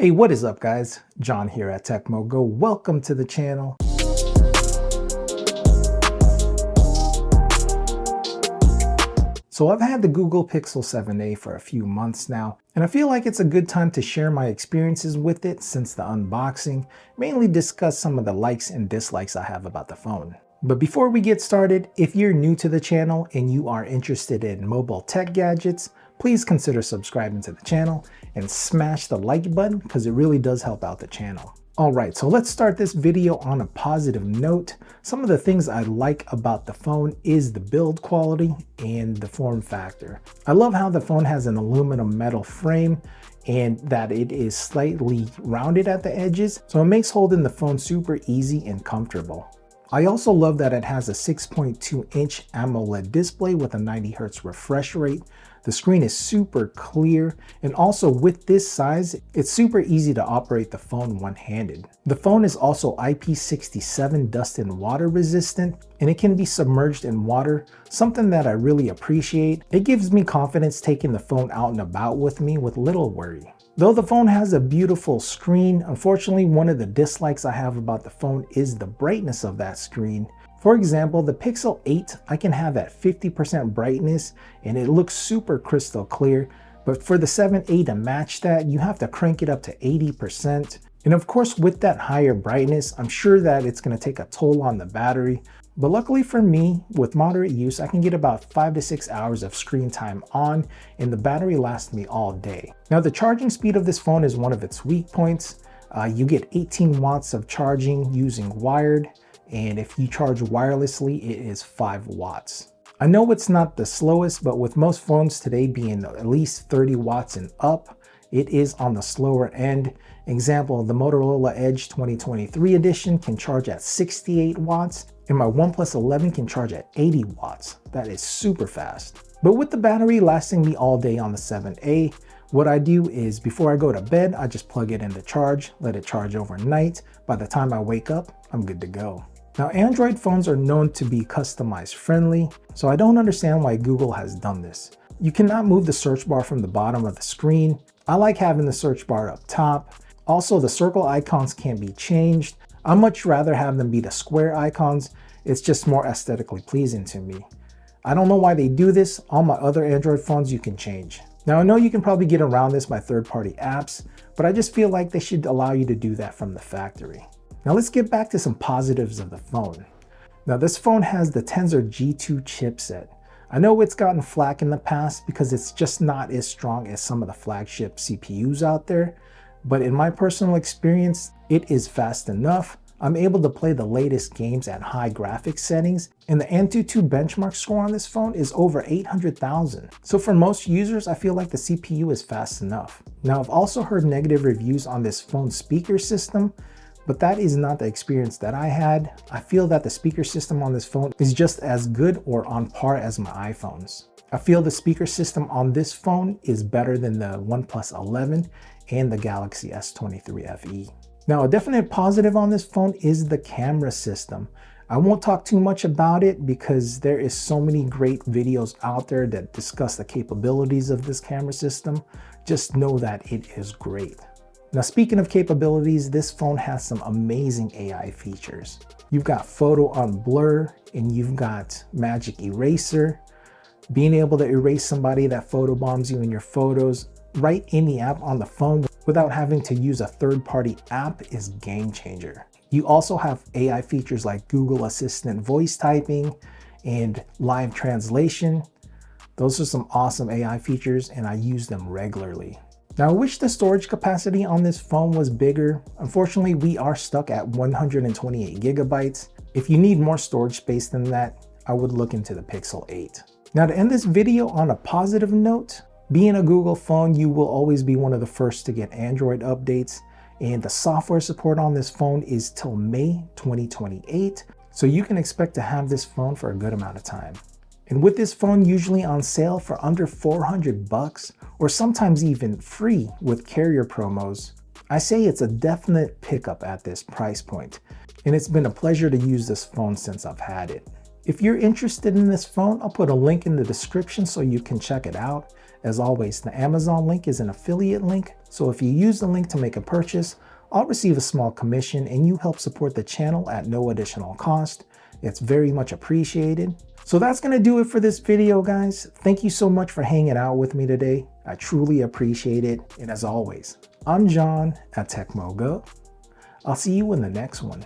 Hey, what is up guys? John here at Tekmogo. Welcome to the channel. So I've had the Google Pixel 7a for a few months now, and I feel like it's a good time to share my experiences with it since the unboxing, mainly discuss some of the likes and dislikes I have about the phone. But before we get started, if you're new to the channel and you are interested in mobile tech gadgets, please consider subscribing to the channel and smash the like button because it really does help out the channel. Alright, so let's start this video on a positive note. Some of the things I like about the phone is the build quality and the form factor. I love how the phone has an aluminum metal frame and that it is slightly rounded at the edges, so it makes holding the phone super easy and comfortable. I also love that it has a 6.2-inch AMOLED display with a 90 Hz refresh rate. The screen is super clear, and also with this size, it's super easy to operate the phone one-handed. The phone is also IP67 dust and water resistant, and it can be submerged in water, something that I really appreciate. It gives me confidence taking the phone out and about with me with little worry. Though the phone has a beautiful screen, unfortunately one of the dislikes I have about the phone is the brightness of that screen. For example, the Pixel 8 I can have at 50% brightness and it looks super crystal clear, but for the 7a to match that, you have to crank it up to 80%. And of course with that higher brightness, I'm sure that it's going to take a toll on the battery. But luckily for me, with moderate use, I can get about 5 to 6 hours of screen time on, and the battery lasts me all day. Now the charging speed of this phone is one of its weak points. You get 18 watts of charging using wired, and if you charge wirelessly, it is 5 watts. I know it's not the slowest, but with most phones today being at least 30 watts and up, it is on the slower end. Example, the Motorola Edge 2023 edition can charge at 68 watts, and my OnePlus 11 can charge at 80 watts. That is super fast. But with the battery lasting me all day on the 7a, what I do is before I go to bed, I just plug it in to charge, let it charge overnight. By the time I wake up, I'm good to go. Now, Android phones are known to be customized friendly, so I don't understand why Google has done this. You cannot move the search bar from the bottom of the screen. I like having the search bar up top. Also, the circle icons can be changed. I much rather have them be the square icons. It's just more aesthetically pleasing to me. I don't know why they do this. On my other Android phones, you can change. Now, I know you can probably get around this by third-party apps, but I just feel like they should allow you to do that from the factory. Now let's get back to some positives of the phone. Now this phone has the Tensor G2 chipset. I know it's gotten flack in the past because it's just not as strong as some of the flagship CPUs out there, but in my personal experience, it is fast enough. I'm able to play the latest games at high graphics settings, and the Antutu benchmark score on this phone is over 800,000. So for most users, I feel like the CPU is fast enough. Now I've also heard negative reviews on this phone's speaker system, but that is not the experience that I had. I feel that the speaker system on this phone is just as good or on par as my iPhones. I feel the speaker system on this phone is better than the OnePlus 11 and the Galaxy S23 FE. Now, a definite positive on this phone is the camera system. I won't talk too much about it because there is so many great videos out there that discuss the capabilities of this camera system. Just know that it is great. Now, speaking of capabilities, this phone has some amazing AI features. You've got photo on blur, and you've got magic eraser. Being able to erase somebody that photobombs you in your photos right in the app on the phone without having to use a third-party app is game changer. You also have AI features like Google Assistant voice typing and live translation. Those are some awesome AI features, and I use them regularly. Now, I wish the storage capacity on this phone was bigger. Unfortunately, we are stuck at 128 gigabytes. If you need more storage space than that, I would look into the Pixel 8. Now, to end this video on a positive note, being a Google phone, you will always be one of the first to get Android updates, and the software support on this phone is till May 2028, so you can expect to have this phone for a good amount of time. And with this phone usually on sale for under 400 bucks, or sometimes even free with carrier promos, I say it's a definite pickup at this price point. And it's been a pleasure to use this phone since I've had it. If you're interested in this phone, I'll put a link in the description so you can check it out. As always, the Amazon link is an affiliate link, so if you use the link to make a purchase, I'll receive a small commission and you help support the channel at no additional cost. It's very much appreciated. So that's gonna do it for this video, guys. Thank you so much for hanging out with me today. I truly appreciate it. And as always, I'm John at Tekmogo. I'll see you in the next one.